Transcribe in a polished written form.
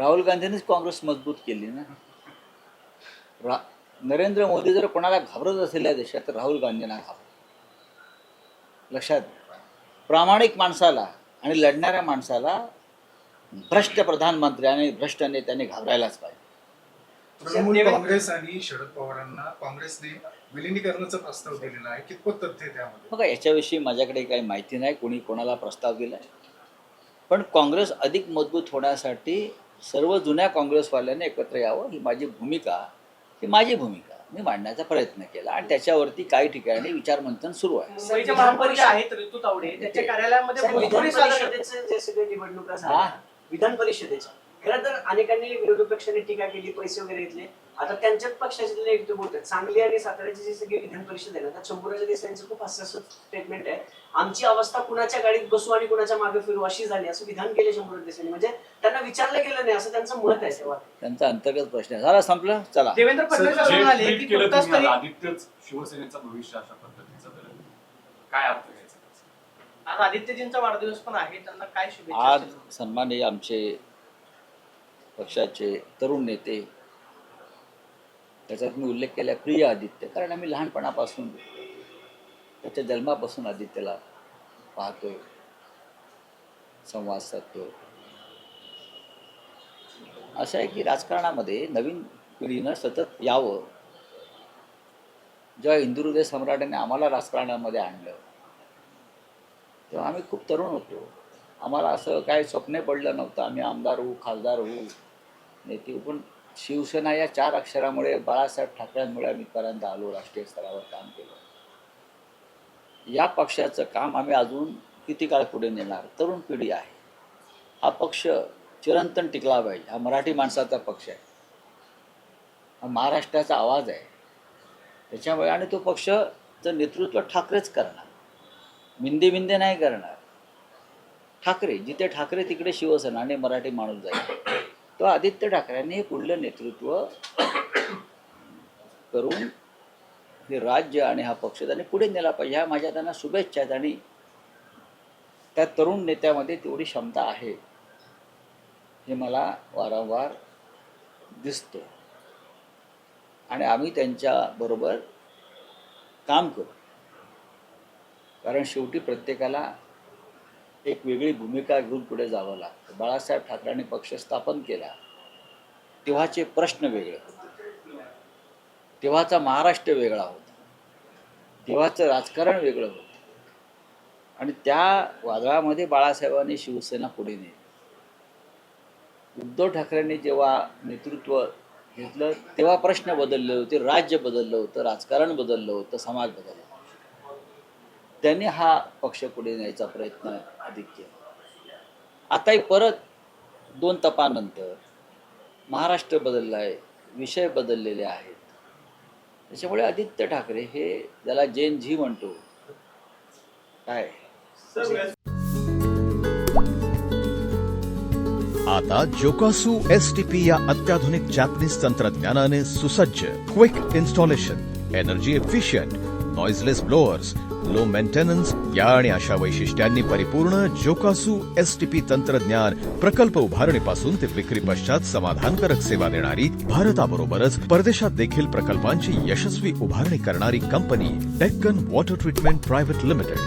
राहुल गांधींनीच काँग्रेस मजबूत केली ना. नरेंद्र मोदी जर कोणाला घाबरत असेल या देशात तर राहुल गांधींना घाबरत. लक्षात, प्रामाणिक माणसाला आणि लढणाऱ्या माणसाला भ्रष्ट प्रधानमंत्री आणि भ्रष्ट नेत्याने घाबरायलाच पाहिजे. तृणमूल काँग्रेस आणि शरद पवारांना काँग्रेसने विलिनीकरणाचा प्रस्ताव दिलेला आहे, कितपत तथ्य त्यामध्ये? बघा, याच्याविषयी माझ्याकडे काही माहिती नाही कोणी कोणाला प्रस्ताव दिला आहे. पण काँग्रेस अधिक मजबूत होण्यासाठी सर्व जुन्या काँग्रेसवाल्यांनी एकत्र यावं ही माझी भूमिका मी मांडण्याचा प्रयत्न केला आणि त्याच्यावरती काही ठिकाणी विचारमंथन सुरू आहे. मुंबईचे महापौर आहेत ऋतू तावडे, त्याच्या कार्यालयामध्ये विधान परिषदेचे जे सगळे निवडणुका झाल्या, विधान परिषदेच्या खरं तर अनेकांनी विरोधी पक्षांनी टीका केली, पैसे वगैरे घेतले. आता त्यांच्याच पक्षाचे नेते बोलतात. सांगली आणि साताऱ्याची जी सगळी विधान परिषद आहे ना, त्यात शंभूराज देसाईंचं खूप हास्यास्पद स्टेटमेंट आहे. आमची अवस्था कुणाच्या गाडीत बसू आणि कुणाच्या मागे फिरू अशी झाली, असं विधान केले शंभूराज देसाईंनी. म्हणजे त्यांना विचारलं गेलं नाही असं त्यांचं मत आहे. तेव्हा त्यांचा अंतर्गत प्रश्न आहे. झाला, संपलं, चला. देवेंद्र फडणवीस असं म्हणाले की तुर्तास तरी आदित्यच शिवसेनेचं भविष्य अशा पद्धतीचं काय अर्थ घ्यायचा? आज आदित्यजींचा वाढदिवस पण आहे, त्यांना काय शुभेच्छा आज असतील? सन्माननीय आमचे पक्षाचे तरुण नेते, त्याच्यात मी उल्लेख केला प्रिय आदित्य, कारण आम्ही लहानपणापासून त्याच्या जन्मापासून आदित्यला पाहतोय, संवाद साधतोय. असं आहे की राजकारणामध्ये नवीन पिढीनं सतत यावं. जेव्हा हिंदुहृदय सम्राटाने आम्हाला राजकारणामध्ये आणलं तेव्हा आम्ही खूप तरुण होतो. आम्हाला असं काही स्वप्ने पडलं नव्हतं आम्ही आमदार होऊ, खासदार होऊ, नेते होऊ. पण शिवसेना या 4 अक्षरामुळे, बाळासाहेब ठाकरेंमुळे आम्ही इथपर्यंत आलो, राष्ट्रीय स्तरावर काम केलं. या पक्षाचं काम आम्ही अजून किती काळ पुढे नेणार. तरुण पिढी आहे. हा पक्ष चिरंतन टिकला पाहिजे. हा मराठी माणसाचा पक्ष आहे, हा महाराष्ट्राचा आवाज आहे. त्याच्यामुळे आणि तो पक्षचं नेतृत्व ठाकरेच करणार, मिंदे नाही करणार. ठाकरे, जिथे ठाकरे तिकडे शिवसेना आणि मराठी माणूस जाईल. तो आदित्य ठाकरेंनी हे पुढलं नेतृत्व करून हे राज्य आणि हा पक्ष त्यांनी पुढे नेला पाहिजे. ह्या माझ्या त्यांना शुभेच्छा आहेत आणि त्या तरुण नेत्यामध्ये तेवढी क्षमता आहे हे मला वारंवार दिसतं आणि आम्ही त्यांच्याबरोबर काम करू. कारण शेवटी प्रत्येकाला एक वेगळी भूमिका घेऊन पुढे जावं लागतं. बाळासाहेब ठाकरेंनी पक्ष स्थापन केला तेव्हाचे प्रश्न वेगळे होते, तेव्हाचा महाराष्ट्र वेगळा होता, तेव्हाचं राजकारण वेगळं होतं आणि त्या वादळामध्ये बाळासाहेबांनी शिवसेना पुढे नेली. उद्धव ठाकरेंनी जेव्हा नेतृत्व घेतलं तेव्हा प्रश्न बदलले होते, राज्य बदललं होतं, राजकारण बदललं होतं, समाज बदलला. त्यांनी हा पक्ष पुढे न्यायचा प्रयत्न अधिक केला. आताही परत 2 तपानंतर महाराष्ट्र बदलला आहे, विषय बदललेले आहेत. त्याच्यामुळे आदित्य ठाकरे हे ज्याला जेन झी म्हणतो काय. आता जोकासू STP या अत्याधुनिक जॅपनीज तंत्रज्ञानाने सुसज्ज, quick installation, energy efficient, noiseless blowers, low maintenance या आणि अशा वैशिष्ट्यांनी परिपूर्ण जोकासू STP तंत्रज्ञान प्रकल्प उभारणीपासून ते विक्री पश्चात समाधानकारक सेवा देणारी, भारताबरोबरच परदेशात देखील प्रकल्पांची यशस्वी उभारणी करणारी company Deccan water treatment private limited.